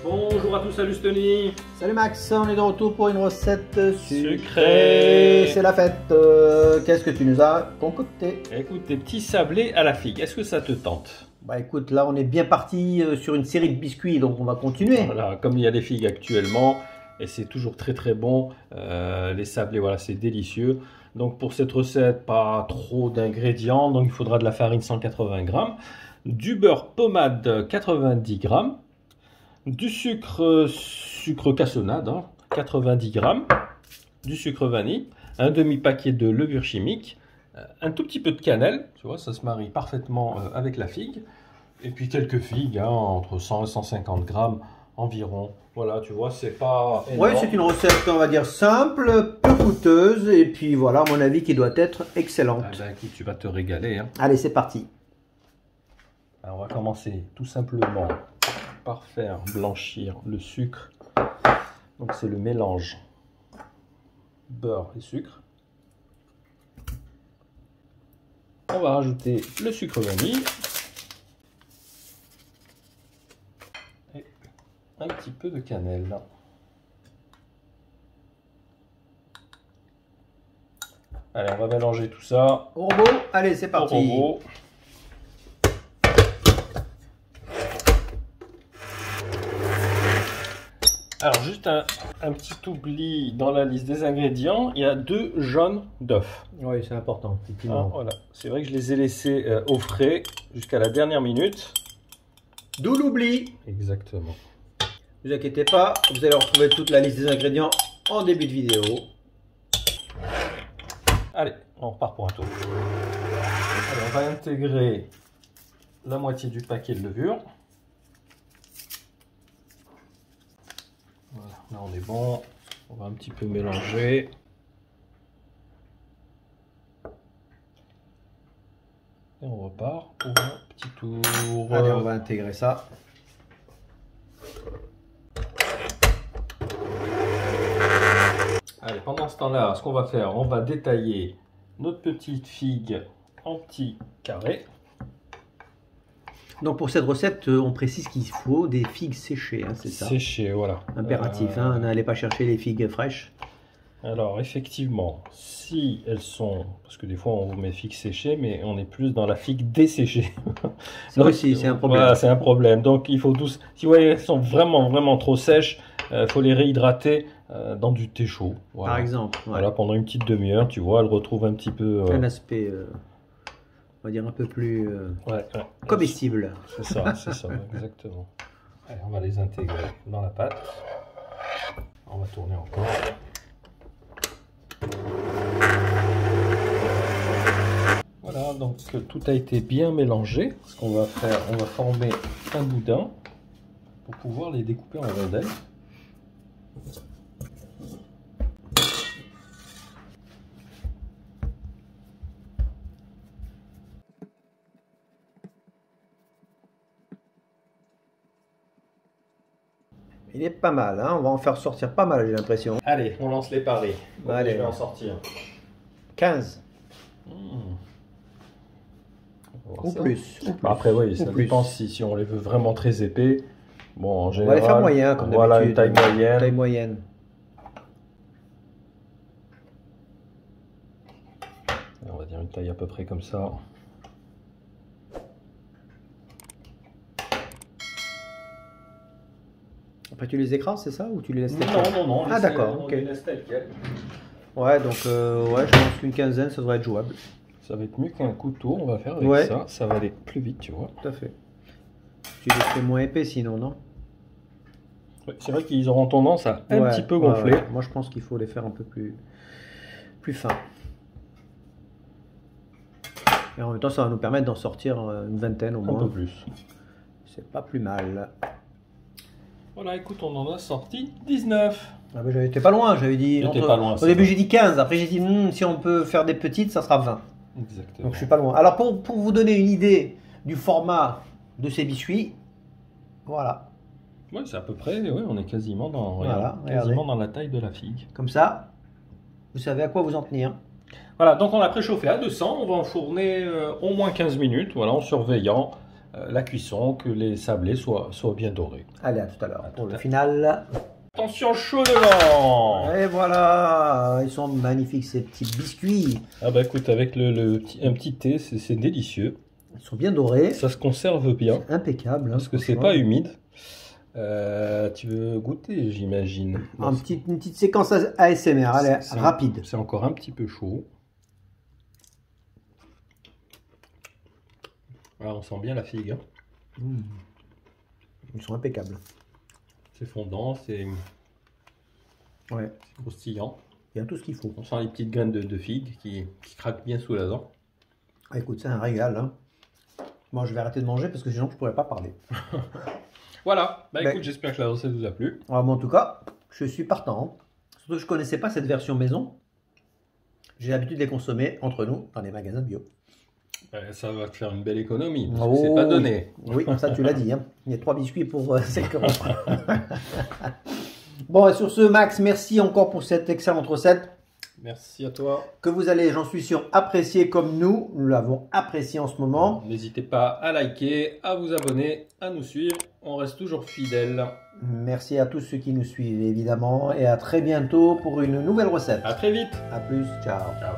Bonjour à tous, salut Stony. Salut Max, on est de retour pour une recette sucrée. C'est la fête. Qu'est-ce que tu nous as concocté? Écoute, des petits sablés à la figue, est-ce que ça te tente? Bah écoute, là on est bien parti sur une série de biscuits, donc on va continuer. Voilà, comme il y a des figues actuellement, et c'est toujours très bon, les sablés, voilà, c'est délicieux. Donc pour cette recette, pas trop d'ingrédients, donc il faudra de la farine 180 g, du beurre pommade 90 g, du sucre cassonade 90 g, du sucre vanille, un demi-paquet de levure chimique, un tout petit peu de cannelle, tu vois, ça se marie parfaitement avec la figue, et puis quelques figues, entre 100 et 150 g environ. Voilà, tu vois, c'est pas énorme. Ouais, c'est une recette, on va dire, simple, peu coûteuse, et puis voilà, à mon avis, qui doit être excellente. Ah ben, écoute, tu vas te régaler. Allez, c'est parti. Alors, on va commencer tout simplement par faire blanchir le sucre. Donc c'est le mélange beurre et sucre. On va rajouter le sucre vanille et un petit peu de cannelle. Allez, on va mélanger tout ça. Au robot, allez, c'est parti. Au robot. Alors, juste un petit oubli dans la liste des ingrédients, il y a 2 jaunes d'œufs. Oui, c'est important, effectivement. Voilà. C'est vrai que je les ai laissés au frais jusqu'à la dernière minute. D'où l'oubli. Exactement. Ne vous inquiétez pas, vous allez retrouver toute la liste des ingrédients en début de vidéo. Allez, on repart pour un tour. Allez, on va intégrer la moitié du paquet de levure. Voilà, là on est bon. On va un petit peu mélanger. Et on repart pour un petit tour. Allez, on va intégrer ça. Allez, pendant ce temps-là, ce qu'on va faire, on va détailler notre petite figue en petits carrés. Donc pour cette recette, on précise qu'il faut des figues séchées, c'est ça? Séchées, voilà. Impératif, n'allez pas chercher les figues fraîches. Alors effectivement, si elles sont, parce que des fois on met figues séchées, mais on est plus dans la figue desséchée. Ça aussi, c'est un problème. Voilà, c'est un problème. Donc il faut tous, si vous voyez qu'elles sont vraiment trop sèches, il faut les réhydrater dans du thé chaud. Voilà. Par exemple. Ouais. Voilà, pendant une petite demi-heure, tu vois, elles retrouvent un petit peu... un aspect, on va dire, un peu plus comestible. C'est ça, exactement. Allez, on va les intégrer dans la pâte. On va tourner encore. Voilà, donc tout a été bien mélangé. Ce qu'on va faire, on va former un boudin pour pouvoir les découper en rondelles. Il est pas mal, on va en faire sortir pas mal, j'ai l'impression. Allez, on lance les paris. Allez, je vais en sortir. 15. Ou plus. Après, oui, ça dépend si on les veut vraiment très épais. Bon, en général, on va les faire moyens, comme voilà, d'habitude. Une taille moyenne. Taille moyenne. On va dire une taille à peu près comme ça. Après, tu les écrases, c'est ça? Ou tu les laisses telles quelles? Non. Ah, d'accord, ok. On les laisse telles quelles. Ouais, donc, ouais, je pense qu'une quinzaine, ça devrait être jouable. Ça va être mieux qu'un couteau, on va faire avec ça. Ça va aller plus vite, tu vois. Tout à fait. Tu les fais moins épais sinon, non? Ouais, c'est vrai qu'ils auront tendance à un petit peu gonfler. Ouais. Moi, je pense qu'il faut les faire un peu plus fins. Et en même temps, ça va nous permettre d'en sortir une vingtaine au moins. Un peu plus. C'est pas plus mal. Voilà, écoute, on en a sorti 19. Ah ben, j'étais pas loin, j'avais dit. Pas loin, au début, j'ai dit 15. Après, j'ai dit, si on peut faire des petites, ça sera 20. Exactement. Donc, je suis pas loin. Alors, pour vous donner une idée du format de ces biscuits, voilà. Ouais, c'est à peu près, ouais, on est quasiment dans, dans la taille de la figue. Comme ça, vous savez à quoi vous en tenir. Voilà, donc on l'a préchauffé à 200, on va enfourner au moins 15 minutes, voilà, en surveillant. la cuisson, que les sablés soient bien dorés. Allez, à tout à l'heure À pour tout le à- final. Attention, chaud devant! Et voilà, ils sont magnifiques ces petits biscuits. Ah bah écoute, avec un petit thé, c'est délicieux. Ils sont bien dorés. Ça se conserve bien, Impeccable. parce que c'est pas humide. Tu veux goûter, j'imagine. Une petite séquence ASMR, allez, C'est- rapide. C'est encore un petit peu chaud. Ah, on sent bien la figue, hein. Ils sont impeccables. C'est fondant, c'est Ouais, croustillant. il y a tout ce qu'il faut. On sent les petites graines de figue qui craquent bien sous la dent. Ah, écoute, c'est un régal. Hein. Moi, je vais arrêter de manger parce que sinon, je pourrais pas parler. Voilà, bah Ben- écoute, j'espère que la recette vous a plu. Alors, moi, en tout cas, je suis partant. Surtout que je connaissais pas cette version maison. J'ai l'habitude de les consommer entre nous dans les magasins bio. Ça va te faire une belle économie, parce que Oh, c'est pas donné. Oui, ça tu l'as dit. Hein. Il y a 3 biscuits pour 5 euros. Bon, et sur ce, Max, merci encore pour cette excellente recette Merci à toi. que vous allez, j'en suis sûr, apprécier comme nous. Nous l'avons apprécié en ce moment. N'hésitez pas à liker, à vous abonner, à nous suivre. On reste toujours fidèles. Merci à tous ceux qui nous suivent, évidemment. Et à très bientôt pour une nouvelle recette. À très vite. A plus, ciao. Ciao.